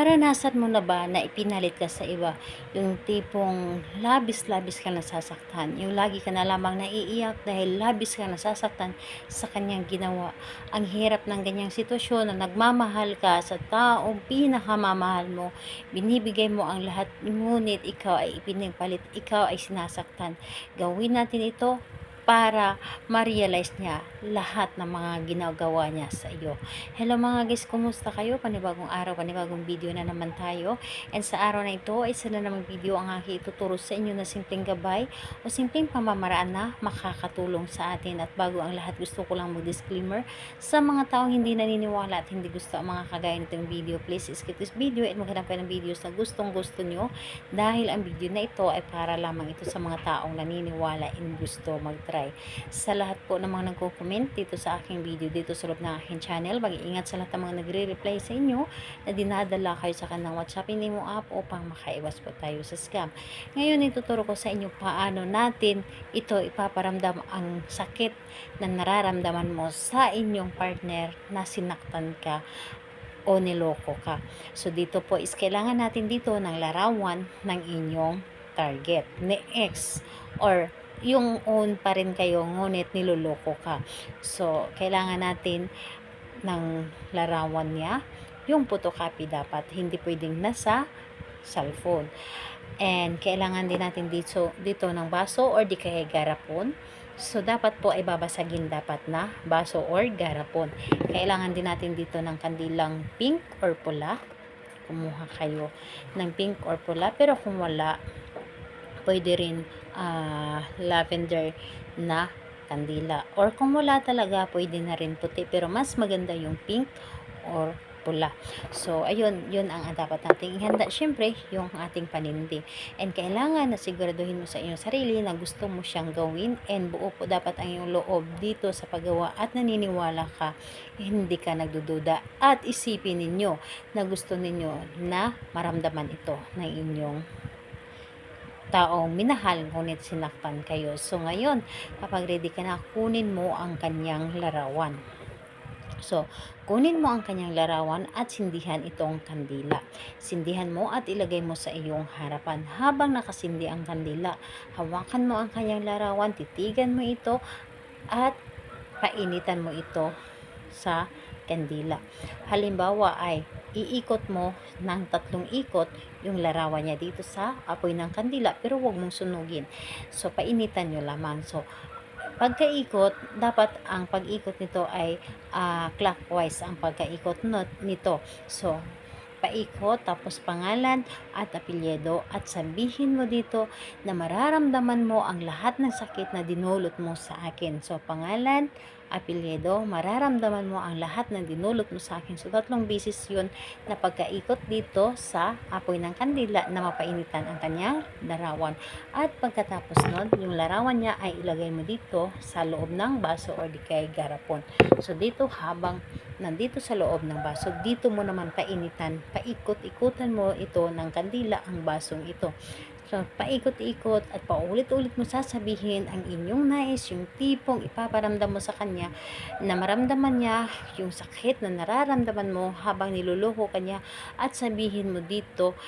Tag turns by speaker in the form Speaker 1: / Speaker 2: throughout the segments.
Speaker 1: Naranasan mo na ba na ipinalit ka sa iba? Yung tipong labis-labis ka nasasaktan, yung lagi ka na lamang naiiyak dahil labis ka nasasaktan sa kanyang ginawa. Ang hirap ng ganyang sitwasyon na nagmamahal ka sa taong pinakamamahal mo, binibigay mo ang lahat, ngunit ikaw ay ipinagpalit, ikaw ay sinasaktan. Gawin natin ito para ma-realize niya lahat ng mga ginagawa niya sa iyo. Hello mga guys, kumusta kayo? Panibagong araw, panibagong video na naman tayo. And sa araw na ito ay isa na namang video ang aking ituturo sa inyo na simpleng gabay o simpleng pamamaraan na makakatulong sa atin. At bago ang lahat, gusto ko lang mag-disclaimer sa mga taong hindi naniniwala at hindi gusto ang mga kagaya nitong video. Please skip this video at maghanap kayo ng videos na gustong gusto nyo, dahil ang video na ito ay para lamang ito sa mga taong naniniwala and gusto mag-try. Sa lahat po ng mga nagko-comment dito sa aking video, dito sa loob ng aking channel, mag-iingat sa lahat ng mga nagre-reply sa inyo na dinadala kayo sa kanilang WhatsApp mo app upang makaiwas po tayo sa scam. Ngayon, ituturo ko sa inyo paano natin ito ipaparamdam ang sakit na nararamdaman mo sa inyong partner na sinaktan ka o niloko ka. So dito po is kailangan natin dito ng larawan ng inyong target ni ex, or yung own pa rin kayo ngunit niloloko ka. So kailangan natin ng larawan niya, yung photocopy dapat, hindi pwedeng nasa cellphone. And kailangan din natin dito ng baso or di kaya garapon. So dapat po ay babasagin dapat na baso or garapon. Kailangan din natin dito ng kandilang pink or pula. Kumuha kayo ng pink or pula, pero kung wala, pwede rin lavender na kandila, or kung wala talaga, pwede na rin puti, pero mas maganda yung pink or pula. So ayun, yun ang dapat nating ihanda. Syempre, yung ating panindi, and kailangan na siguraduhin mo sa iyong sarili na gusto mo siyang gawin, and buo po dapat ang iyong loob dito sa paggawa at naniniwala ka, hindi ka nagdududa, at isipin ninyo na gusto ninyo na maramdaman ito ng inyong taong minahal ngunit sinaktan kayo. So ngayon, kapag ready ka na, kunin mo ang kanyang larawan. So, kunin mo ang kanyang larawan at sindihan itong kandila. Sindihan mo at ilagay mo sa iyong harapan. Habang nakasindi ang kandila, hawakan mo ang kanyang larawan, titigan mo ito at painitan mo ito sa kandila. Halimbawa ay iikot mo ng 3 ikot yung larawan niya dito sa apoy ng kandila, pero huwag mong sunugin. So painitan nyo lamang. So pagkaikot, dapat ang pag-ikot nito ay clockwise ang pagkaikot nito. So paikot, tapos pangalan at apelyido, at sabihin mo dito na mararamdaman mo ang lahat ng sakit na dinulot mo sa akin. So pangalan, apelyido, mararamdaman mo ang lahat ng dinulot mo sa akin. So 3 beses yun na pagkaikot dito sa apoy ng kandila na mapainitan ang kanyang larawan. At pagkatapos nun, yung larawan niya ay ilagay mo dito sa loob ng baso or di kaya garapon. So dito, habang nandito sa loob ng baso, dito mo naman painitan, paikot-ikutan mo ito ng kandila ang basong ito. So, paikot-ikot at paulit-ulit mo sasabihin ang inyong nais, yung tipong ipaparamdam mo sa kanya na maramdaman niya yung sakit na nararamdaman mo habang niluloko ka niya, at sabihin mo dito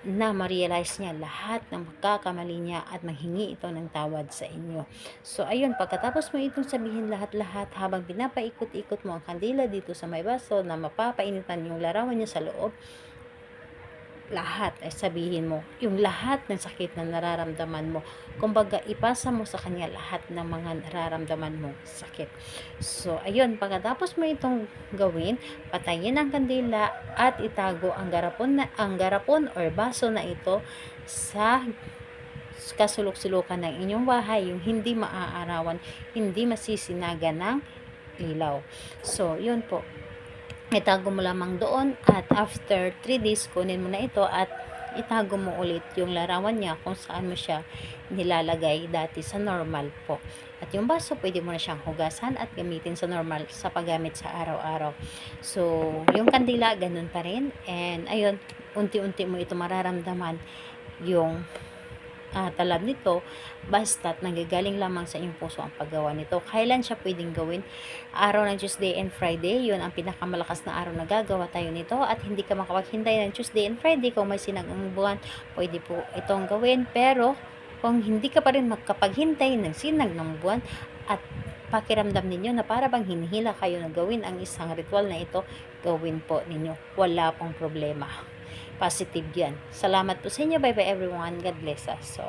Speaker 1: na ma-realize niya lahat ng pagkakamali niya at manghingi ito ng tawad sa inyo. So ayun, pagkatapos mo itong sabihin lahat-lahat, habang pinapaikot-ikot mo ang kandila dito sa may baso na mapapainitan yung larawan niya sa loob, lahat ay sabihin mo yung lahat ng sakit na nararamdaman mo. Kumbaga, ipasa mo sa kanya lahat ng mga nararamdaman mong sakit. So ayun, pagkatapos mo itong gawin, patayin ang kandila at itago ang garapon or baso na ito sa kasulok-sulukan ng inyong bahay, yung hindi maaarawan, hindi masisinaga ng ilaw. So yun po, itago mo lamang doon, at after 3 days, kunin mo na ito at itago mo ulit yung larawan niya kung saan mo siya nilalagay dati sa normal po. At yung baso, pwede mo na siyang hugasan at gamitin sa normal sa paggamit sa araw-araw. So yung kandila, ganun pa rin. And ayun, unti-unti mo ito mararamdaman yung talab nito, basta't nanggagaling lamang sa iyong puso ang paggawa nito. Kailan siya pwedeng gawin? Araw ng Tuesday and Friday, yun ang pinakamalakas na araw na gagawa tayo nito, at hindi ka makapaghintay ng Tuesday and Friday kung may sinagang buwan, pwede po itong gawin. Pero kung hindi ka pa rin magkapaghintay ng sinag ng buwan at pakiramdam ninyo na para bang hinihila kayo na gawin ang isang ritual na ito, gawin po ninyo. Wala pong problema. Positive yan. Salamat po sa inyo. Bye bye everyone. God bless us. So,